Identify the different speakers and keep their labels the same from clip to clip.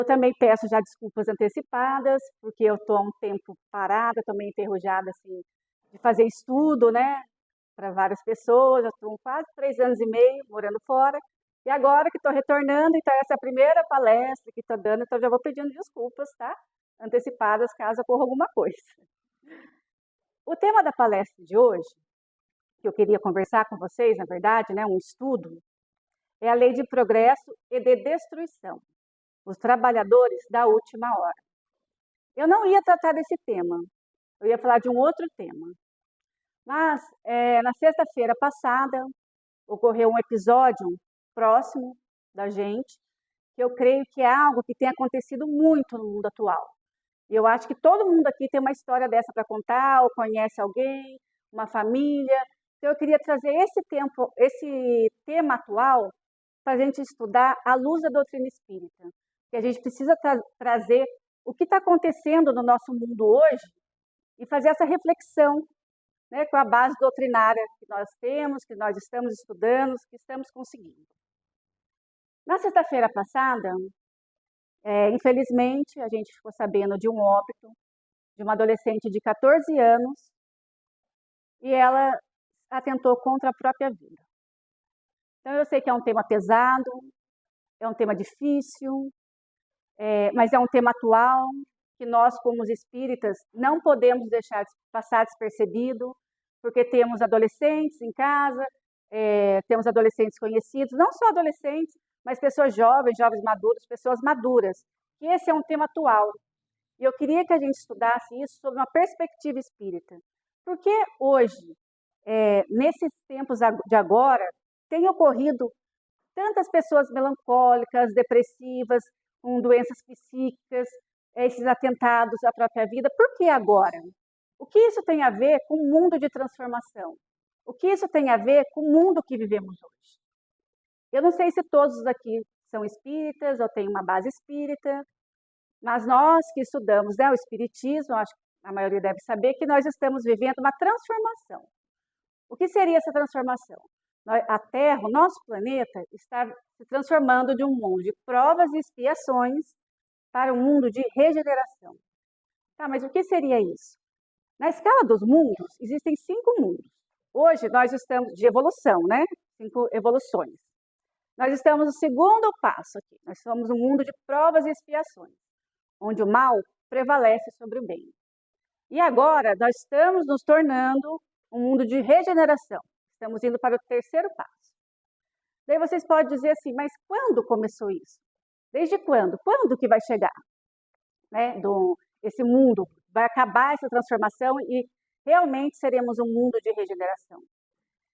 Speaker 1: Eu também peço já desculpas antecipadas, porque eu estou há um tempo parada, estou meio enferrujada assim, de fazer estudo, né, para várias pessoas. Eu estou quase 3 anos e meio morando fora, e agora que estou retornando, então essa é a primeira palestra que estou dando, então já vou pedindo desculpas, tá? Antecipadas, caso ocorra alguma coisa. O tema da palestra de hoje, que eu queria conversar com vocês, na verdade, né, um estudo, é a lei de progresso e de destruição, os trabalhadores da última hora. Eu não ia tratar desse tema, eu ia falar de um outro tema. Mas, na sexta-feira passada, ocorreu um episódio próximo da gente, que eu creio que é algo que tem acontecido muito no mundo atual. E eu acho que todo mundo aqui tem uma história dessa para contar, ou conhece alguém, uma família. Então, eu queria trazer esse tema atual para a gente estudar à luz da doutrina espírita. Que a gente precisa trazer o que está acontecendo no nosso mundo hoje e fazer essa reflexão, né, com a base doutrinária que nós temos, que nós estamos estudando, que estamos conseguindo. Na sexta-feira passada, infelizmente, a gente ficou sabendo de um óbito de uma adolescente de 14 anos e ela atentou contra a própria vida. Então, eu sei que é um tema pesado, é um tema difícil, mas é um tema atual que nós, como os espíritas, não podemos deixar passar despercebido, porque temos adolescentes em casa, temos adolescentes conhecidos, não só adolescentes, mas pessoas jovens, jovens maduros, pessoas maduras, que esse é um tema atual. E eu queria que a gente estudasse isso sob uma perspectiva espírita. Porque hoje, nesses tempos de agora, tem ocorrido tantas pessoas melancólicas, depressivas, com doenças psíquicas, esses atentados à própria vida. Por que agora? O que isso tem a ver com o mundo de transformação? O que isso tem a ver com o mundo que vivemos hoje? Eu não sei se todos aqui são espíritas ou têm uma base espírita, mas nós que estudamos, né, o espiritismo, acho que a maioria deve saber que nós estamos vivendo uma transformação. O que seria essa transformação? A Terra, o nosso planeta, está se transformando de um mundo de provas e expiações para um mundo de regeneração. Tá, mas o que seria isso? Na escala dos mundos, existem 5 mundos. Hoje nós estamos de evolução, né? 5 evoluções. Nós estamos no segundo passo aqui. Nós somos um mundo de provas e expiações, onde o mal prevalece sobre o bem. E agora nós estamos nos tornando um mundo de regeneração. Estamos indo para o terceiro passo. Daí vocês podem dizer assim, mas quando começou isso? Desde quando? Quando que vai chegar? Né, esse mundo vai acabar essa transformação e realmente seremos um mundo de regeneração.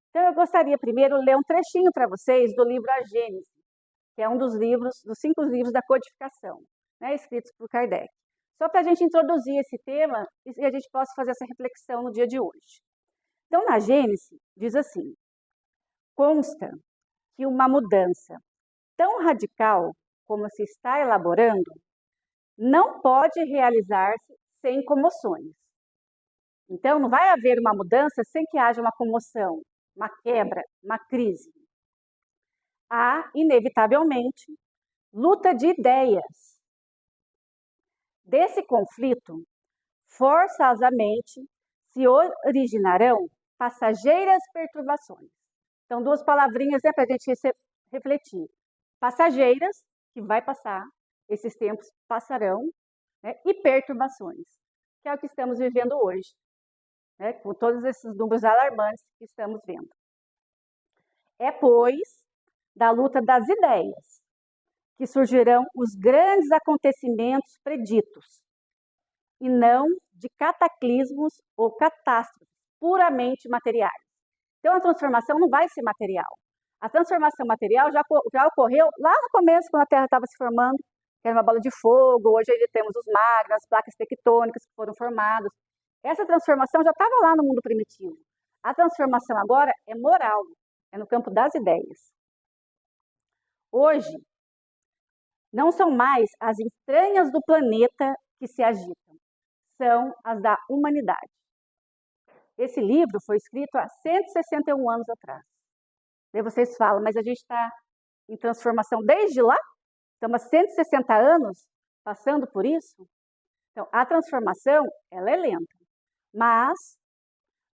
Speaker 1: Então eu gostaria primeiro de ler um trechinho para vocês do livro A Gênese, que é um dos 5 livros da codificação, né, escritos por Kardec. Só para a gente introduzir esse tema e a gente possa fazer essa reflexão no dia de hoje. Então, na Gênese, diz assim: consta que uma mudança tão radical como se está elaborando não pode realizar-se sem comoções. Então, não vai haver uma mudança sem que haja uma comoção, uma quebra, uma crise. Há, inevitavelmente, luta de ideias. Desse conflito, forçosamente, se originarão passageiras perturbações. Então, 2 palavrinhas para a gente refletir. Passageiras, que vai passar, esses tempos passarão, né, e perturbações, que é o que estamos vivendo hoje, né, com todos esses números alarmantes que estamos vendo. É, pois, da luta das ideias que surgirão os grandes acontecimentos preditos, e não de cataclismos ou catástrofes puramente materiais. Então, a transformação não vai ser material. A transformação material já ocorreu lá no começo, quando a Terra estava se formando, que era uma bola de fogo. Hoje temos os magmas, as placas tectônicas que foram formadas. Essa transformação já estava lá no mundo primitivo. A transformação agora é moral, é no campo das ideias. Hoje, não são mais as entranhas do planeta que se agitam, são as da humanidade. Esse livro foi escrito há 161 anos atrás. Daí vocês falam, mas a gente está em transformação desde lá? Estamos há 160 anos passando por isso? Então, a transformação, ela é lenta. Mas,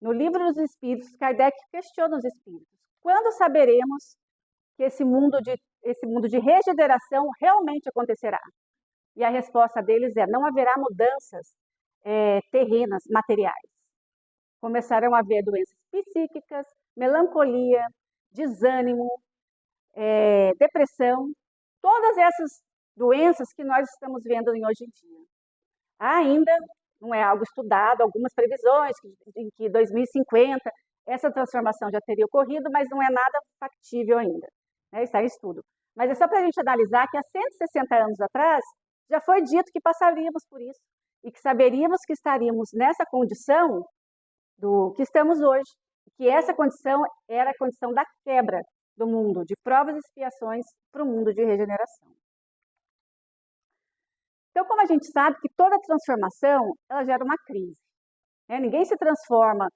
Speaker 1: no Livro dos Espíritos, Kardec questiona os espíritos. Quando saberemos que esse mundo de regeneração realmente acontecerá? E a resposta deles é: não haverá mudanças terrenas, materiais. Começarão a haver doenças psíquicas, melancolia, desânimo, depressão, todas essas doenças que nós estamos vendo hoje em dia. Ainda não é algo estudado, algumas previsões em que 2050 essa transformação já teria ocorrido, mas não é nada factível ainda, né? Está em estudo. Mas é só para a gente analisar que há 160 anos atrás já foi dito que passaríamos por isso e que saberíamos que estaríamos nessa condição do que estamos hoje, que essa condição era a condição da quebra do mundo de provas e expiações para o mundo de regeneração. Então, como a gente sabe que toda transformação, ela gera uma crise. Né? Ninguém se transforma,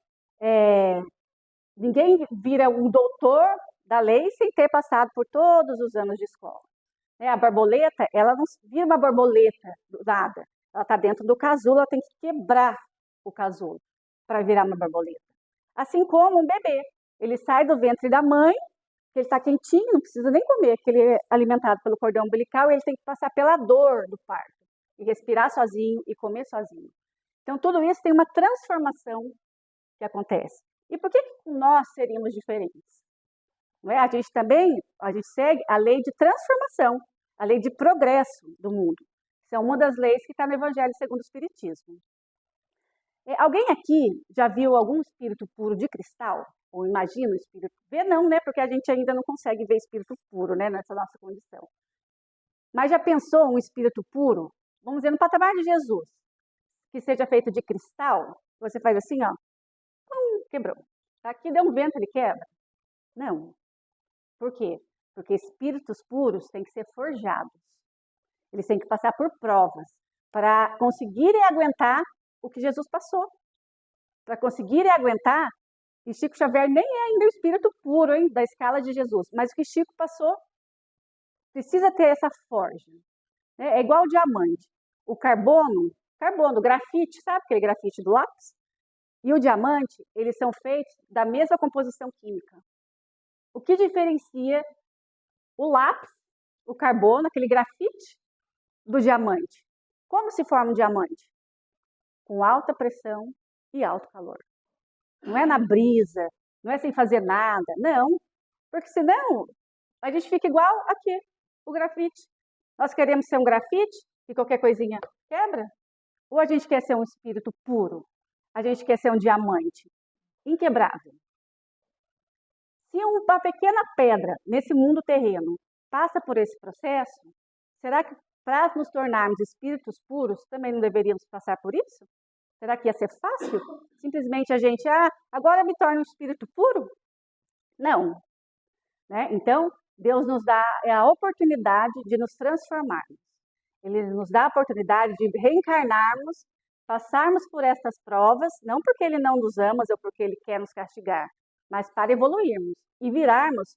Speaker 1: ninguém vira um doutor da lei sem ter passado por todos os anos de escola. Né? A borboleta, ela não vira uma borboleta do nada. Ela está dentro do casulo, ela tem que quebrar o casulo para virar uma borboleta. Assim como um bebê. Ele sai do ventre da mãe, que ele está quentinho, não precisa nem comer, que ele é alimentado pelo cordão umbilical, e ele tem que passar pela dor do parto, e respirar sozinho, e comer sozinho. Então, tudo isso tem uma transformação que acontece. E por que nós seríamos diferentes? Não é? A gente segue a lei de transformação, a lei de progresso do mundo. Isso é uma das leis que está no Evangelho segundo o Espiritismo. Alguém aqui já viu algum espírito puro de cristal? Ou imagina o espírito? Ver não, né? Porque a gente ainda não consegue ver espírito puro, né? Nessa nossa condição. Mas já pensou um espírito puro? Vamos dizer, no patamar de Jesus, que seja feito de cristal? Você faz assim, ó. Quebrou. Aqui deu um vento, ele quebra? Não. Por quê? Porque espíritos puros têm que ser forjados. Eles têm que passar por provas para conseguirem aguentar o que Jesus passou. Para conseguirem aguentar, e Chico Xavier nem é ainda o espírito puro, hein, da escala de Jesus, mas o que Chico passou precisa ter essa forja. É igual o diamante. O carbono, grafite, sabe aquele grafite do lápis? E o diamante, eles são feitos da mesma composição química. O que diferencia o lápis, o carbono, aquele grafite, do diamante? Como se forma um diamante? Com alta pressão e alto calor. Não é na brisa, não é sem fazer nada, não. Porque senão a gente fica igual aqui, o grafite. Nós queremos ser um grafite e qualquer coisinha quebra? Ou a gente quer ser um espírito puro? A gente quer ser um diamante inquebrável? Se uma pequena pedra nesse mundo terreno passa por esse processo, será que para nos tornarmos espíritos puros também não deveríamos passar por isso? Será que ia ser fácil? Simplesmente a gente, agora me torno um espírito puro? Não. Né? Então, Deus nos dá a oportunidade de nos transformarmos. Ele nos dá a oportunidade de reencarnarmos, passarmos por essas provas, não porque Ele não nos ama ou porque Ele quer nos castigar, mas para evoluirmos e virarmos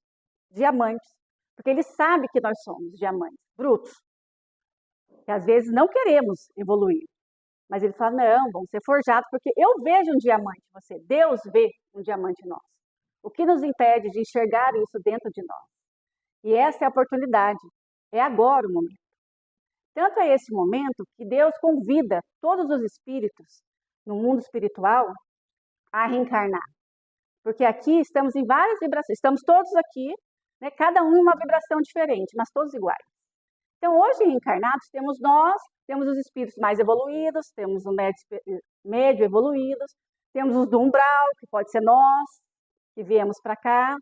Speaker 1: diamantes. Porque Ele sabe que nós somos diamantes, brutos. Que às vezes não queremos evoluir. Mas Ele fala, não, vamos ser forjados, porque eu vejo um diamante em você. Deus vê um diamante em nós. O que nos impede de enxergar isso dentro de nós? E essa é a oportunidade. É agora o momento. Tanto é esse momento que Deus convida todos os espíritos no mundo espiritual a reencarnar. Porque aqui estamos em várias vibrações. Estamos todos aqui, né, cada um em uma vibração diferente, mas todos iguais. Então, hoje reencarnados, temos nós, temos os espíritos mais evoluídos, temos os médio evoluídos, temos os do umbral, que pode ser nós, que viemos para cá.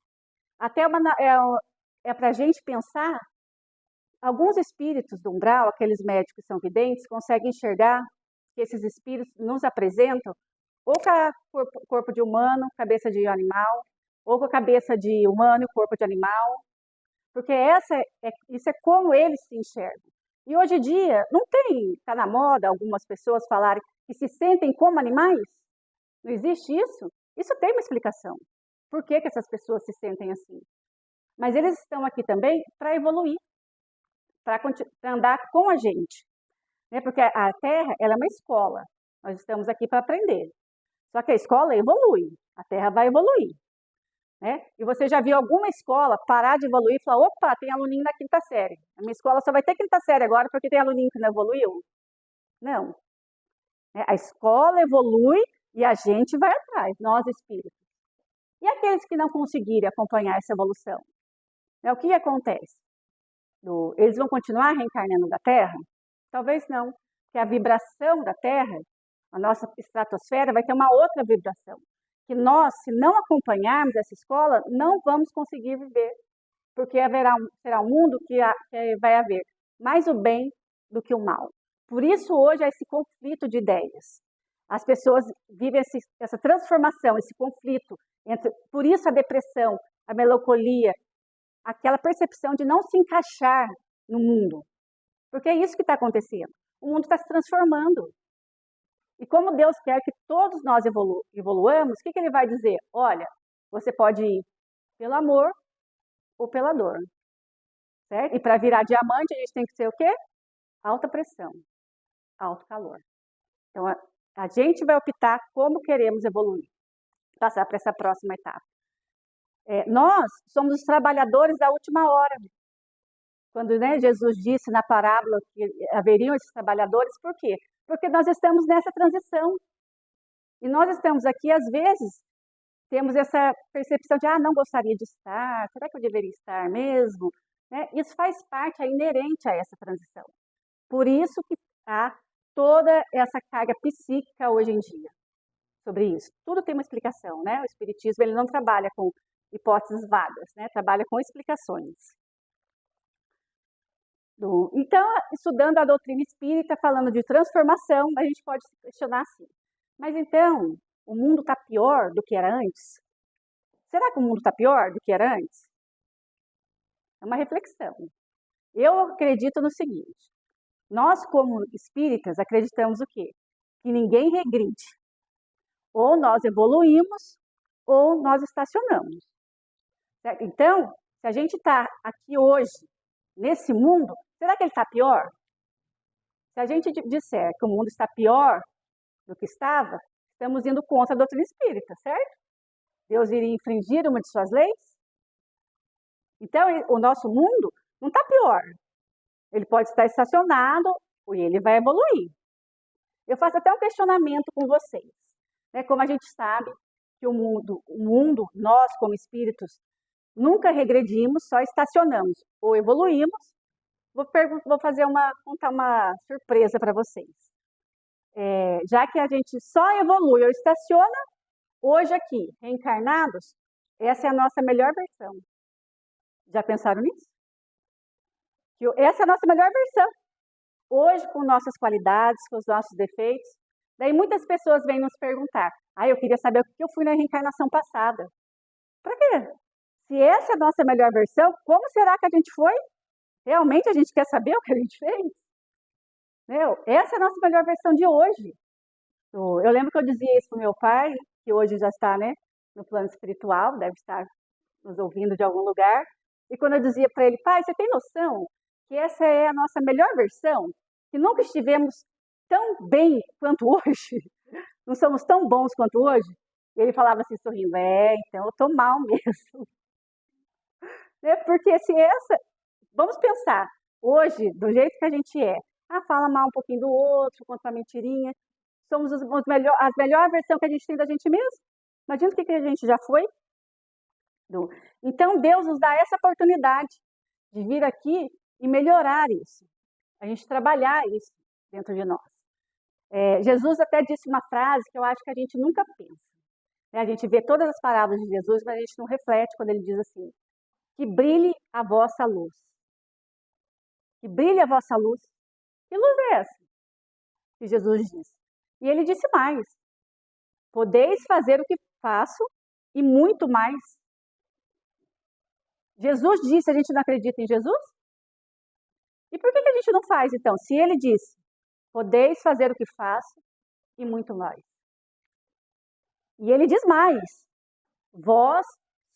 Speaker 1: Até é para a gente pensar, alguns espíritos do umbral, aqueles médios que são videntes, conseguem enxergar que esses espíritos nos apresentam ou com o corpo de humano, cabeça de animal, ou com a cabeça de humano e corpo de animal, porque isso é como eles se enxergam. E hoje em dia, não tem, está na moda algumas pessoas falarem que se sentem como animais? Não existe isso? Isso tem uma explicação. Por que essas pessoas se sentem assim? Mas eles estão aqui também para evoluir, para andar com a gente. né? Porque a Terra, ela é uma escola. Nós estamos aqui para aprender. Só que a escola evolui, a Terra vai evoluir, né? E você já viu alguma escola parar de evoluir e falar, opa, tem aluninho na quinta série. A minha escola só vai ter quinta série agora porque tem aluninho que não evoluiu? Não. A escola evolui e a gente vai atrás, nós espíritos. E aqueles que não conseguirem acompanhar essa evolução? O que acontece? Eles vão continuar reencarnando da Terra? Talvez não, porque a vibração da Terra, a nossa estratosfera, vai ter uma outra vibração. Que nós, se não acompanharmos essa escola, não vamos conseguir viver. Porque será um mundo que vai haver mais o bem do que o mal. Por isso, hoje, há esse conflito de ideias. As pessoas vivem essa transformação, esse conflito. Por isso, a depressão, a melancolia, aquela percepção de não se encaixar no mundo. Porque é isso que está acontecendo. O mundo está se transformando. E como Deus quer que todos nós evoluamos, o que ele vai dizer? Olha, você pode ir pelo amor ou pela dor. Certo? E para virar diamante, a gente tem que ser o quê? Alta pressão, alto calor. Então, a gente vai optar como queremos evoluir, passar para essa próxima etapa. Nós somos os trabalhadores da última hora. Quando, né, Jesus disse na parábola que haveriam esses trabalhadores, por quê? Porque nós estamos nessa transição. E nós estamos aqui, às vezes, temos essa percepção de, não gostaria de estar, será que eu deveria estar mesmo? Né? Isso faz parte, é inerente a essa transição. Por isso que há toda essa carga psíquica hoje em dia sobre isso. Tudo tem uma explicação, né? O Espiritismo ele não trabalha com hipóteses vagas, né? Trabalha com explicações. Então, estudando a doutrina espírita, falando de transformação, a gente pode se questionar assim. Mas então, o mundo está pior do que era antes? Será que o mundo está pior do que era antes? É uma reflexão. Eu acredito no seguinte. Nós, como espíritas, acreditamos o quê? Que ninguém regride. Ou nós evoluímos, ou nós estacionamos. Certo? Então, se a gente está aqui hoje, nesse mundo, será que ele está pior? Se a gente disser que o mundo está pior do que estava, estamos indo contra a doutrina espírita, certo? Deus iria infringir uma de suas leis? Então, o nosso mundo não está pior. Ele pode estar estacionado e ele vai evoluir. Eu faço até um questionamento com vocês. Né? Como a gente sabe que o mundo, nós como espíritos, nunca regredimos, só estacionamos ou evoluímos. Vou contar uma surpresa para vocês. Já que a gente só evolui ou estaciona, hoje aqui, reencarnados, essa é a nossa melhor versão. Já pensaram nisso? Essa é a nossa melhor versão. Hoje, com nossas qualidades, com os nossos defeitos. Daí muitas pessoas vêm nos perguntar, eu queria saber o que eu fui na reencarnação passada. Para quê? Se essa é a nossa melhor versão, como será que a gente foi? Realmente a gente quer saber o que a gente fez? Essa é a nossa melhor versão de hoje. Eu lembro que eu dizia isso para o meu pai, que hoje já está, né, no plano espiritual, deve estar nos ouvindo de algum lugar. E quando eu dizia para ele, pai, você tem noção que essa é a nossa melhor versão? Que nunca estivemos tão bem quanto hoje? Não somos tão bons quanto hoje? E ele falava assim, sorrindo, então eu estou mal mesmo. Porque vamos pensar, hoje, do jeito que a gente é, fala mal um pouquinho do outro, conta uma mentirinha, somos a melhor versão que a gente tem da gente mesmo. Imagina o que a gente já foi. Então, Deus nos dá essa oportunidade de vir aqui e melhorar isso. A gente trabalhar isso dentro de nós. Jesus até disse uma frase que eu acho que a gente nunca pensa. A gente vê todas as parábolas de Jesus, mas a gente não reflete quando ele diz assim, que brilhe a vossa luz. Que brilhe a vossa luz. Que luz é essa? Que Jesus disse. E ele disse mais. Podeis fazer o que faço e muito mais. Jesus disse, a gente não acredita em Jesus? E por que a gente não faz, então? Se ele disse, podeis fazer o que faço e muito mais. E ele diz mais, vós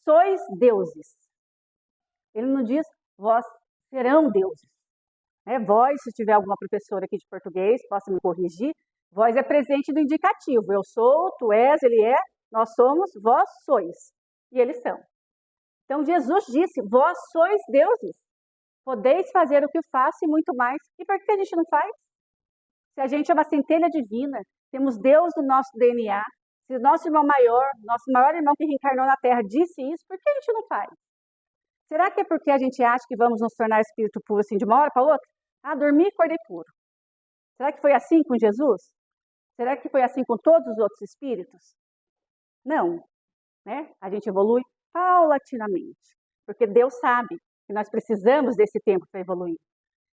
Speaker 1: sois deuses. Ele não diz, vós serão deuses. Vós, se tiver alguma professora aqui de português, possa me corrigir. Vós é presente do indicativo. Eu sou, tu és, ele é, nós somos, vós sois. E eles são. Então, Jesus disse, vós sois deuses. Podeis fazer o que faço e muito mais. E por que a gente não faz? Se a gente é uma centelha divina, temos Deus no nosso DNA, se o nosso irmão maior, nosso maior irmão que reencarnou na Terra disse isso, por que a gente não faz? Será que é porque a gente acha que vamos nos tornar espírito puro assim de uma hora para outra? Dormi e acordei puro. Será que foi assim com Jesus? Será que foi assim com todos os outros espíritos? Não. A gente evolui paulatinamente, porque Deus sabe que nós precisamos desse tempo para evoluir.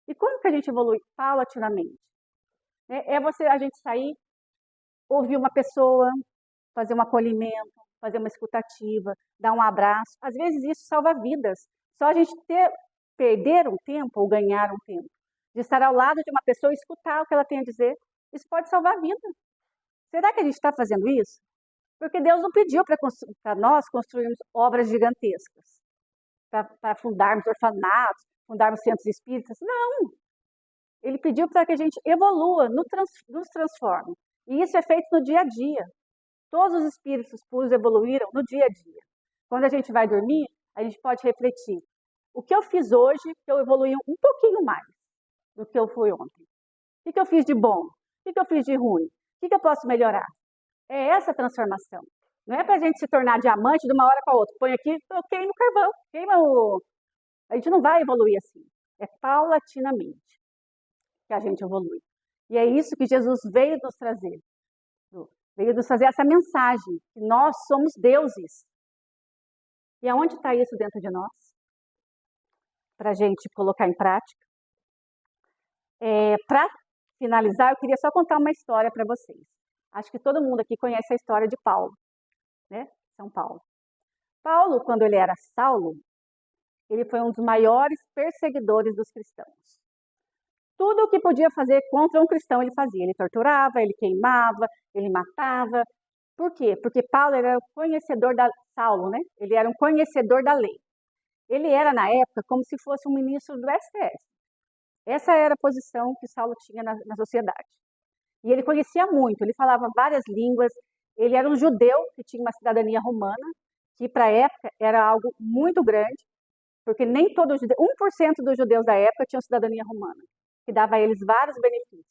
Speaker 1: E como que a gente evolui paulatinamente? A gente sair, ouvir uma pessoa, fazer um acolhimento, fazer uma escutativa, dar um abraço. Às vezes isso salva vidas. Só a gente perder um tempo ou ganhar um tempo. De estar ao lado de uma pessoa e escutar o que ela tem a dizer. Isso pode salvar a vida. Será que a gente está fazendo isso? Porque Deus não pediu para nós construirmos obras gigantescas. Para fundarmos orfanatos, fundarmos centros espíritas. Não! Ele pediu para que a gente evolua, nos transforme. E isso é feito no dia a dia. Todos os espíritos puros evoluíram no dia a dia. Quando a gente vai dormir, a gente pode refletir. O que eu fiz hoje, que eu evoluí um pouquinho mais do que eu fui ontem? O que eu fiz de bom? O que eu fiz de ruim? O que eu posso melhorar? É essa transformação. Não é para a gente se tornar diamante de uma hora para outra. Põe aqui, queima o carvão, queima o... A gente não vai evoluir assim. É paulatinamente que a gente evolui. E é isso que Jesus veio nos trazer. Veio nos trazer essa mensagem, que nós somos deuses. E aonde está isso dentro de nós? Para a gente colocar em prática. Para finalizar, eu queria só contar uma história para vocês. Acho que todo mundo aqui conhece a história de Paulo, São Paulo. Paulo, quando ele era Saulo, ele foi um dos maiores perseguidores dos cristãos. Tudo o que podia fazer contra um cristão ele fazia. Ele torturava, ele queimava, ele matava. Por quê? Porque Paulo era conhecedor da Saulo, Ele era um conhecedor da lei. Ele era, na época, como se fosse um ministro do STF. Essa era a posição que Saulo tinha na sociedade. E ele conhecia muito, ele falava várias línguas. Ele era um judeu que tinha uma cidadania romana, que para a época era algo muito grande, porque nem todo judeu, 1% dos judeus da época tinham cidadania romana, que dava a eles vários benefícios.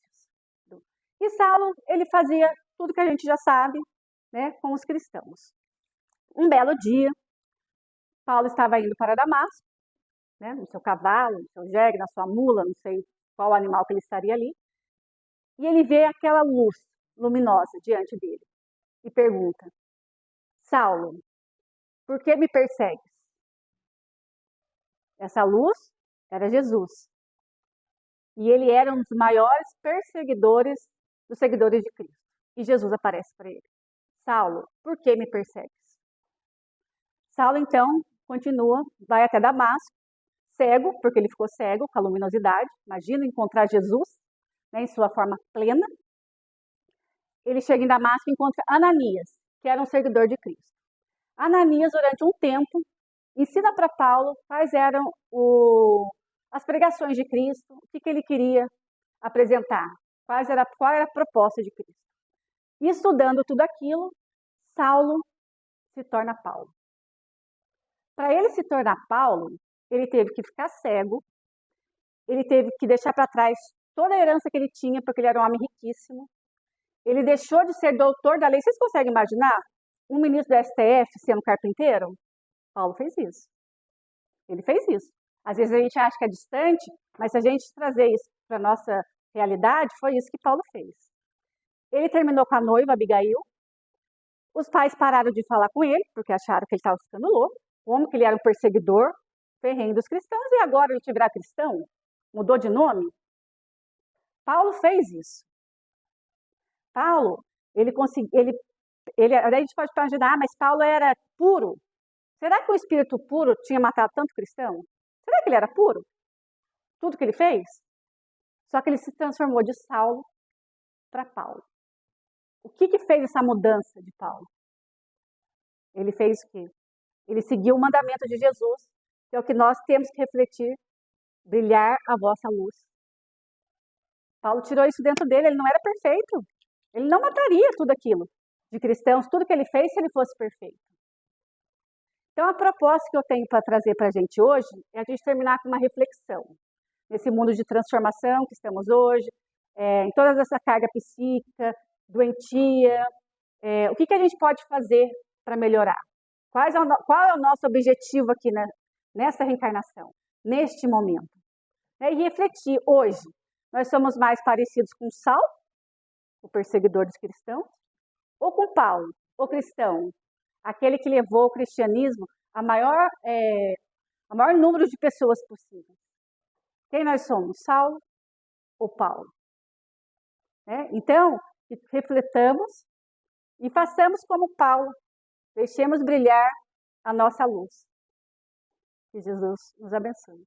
Speaker 1: E Saulo, ele fazia tudo que a gente já sabe, com os cristãos. Um belo dia, Paulo estava indo para Damasco, no seu cavalo, no seu jegue, na sua mula, não sei qual animal que ele estaria ali, e ele vê aquela luz luminosa diante dele e pergunta: Saulo, por que me persegues? Essa luz era Jesus. E ele era um dos maiores perseguidores dos seguidores de Cristo. E Jesus aparece para ele: Saulo, por que me persegues? Saulo, então, continua, vai até Damasco, cego, porque ele ficou cego com a luminosidade. Imagina encontrar Jesus em sua forma plena. Ele chega em Damasco e encontra Ananias, que era um seguidor de Cristo. Ananias, durante um tempo, ensina para Paulo quais eram as pregações de Cristo, o que ele queria apresentar, qual era a proposta de Cristo. E estudando tudo aquilo, Saulo se torna Paulo. Para ele se tornar Paulo, ele teve que ficar cego, ele teve que deixar para trás toda a herança que ele tinha, porque ele era um homem riquíssimo. Ele deixou de ser doutor da lei. Vocês conseguem imaginar um ministro do STF sendo carpinteiro? Paulo fez isso. Ele fez isso. Às vezes a gente acha que é distante, mas se a gente trazer isso para a nossa realidade, foi isso que Paulo fez. Ele terminou com a noiva, Abigail. Os pais pararam de falar com ele, porque acharam que ele estava ficando louco, como que ele era um perseguidor ferrenho dos cristãos, e agora ele virar cristão? Mudou de nome? Paulo fez isso. Paulo, a gente pode imaginar, mas Paulo era puro. Será que o espírito puro tinha matado tanto cristão? Será que ele era puro? Tudo que ele fez? Só que ele se transformou de Saulo para Paulo. O que fez essa mudança de Paulo? Ele fez o quê? Ele seguiu o mandamento de Jesus, que é o que nós temos que refletir: brilhar a vossa luz Paulo tirou isso dentro dele, ele não era perfeito. Ele não mataria tudo aquilo de cristãos, tudo que ele fez, se ele fosse perfeito. Então, a proposta que eu tenho para trazer para a gente hoje é a gente terminar com uma reflexão. Nesse mundo de transformação que estamos hoje, em toda essa carga psíquica, doentia, o que a gente pode fazer para melhorar? Qual é o nosso objetivo aqui nessa reencarnação, neste momento? E refletir, hoje, nós somos mais parecidos com Saulo, o perseguidor dos cristãos, ou com Paulo, o cristão, aquele que levou o cristianismo a maior número de pessoas possível. Quem nós somos, Saulo ou Paulo? Então, refletamos e façamos como Paulo, deixemos brilhar a nossa luz. Que Jesus nos abençoe.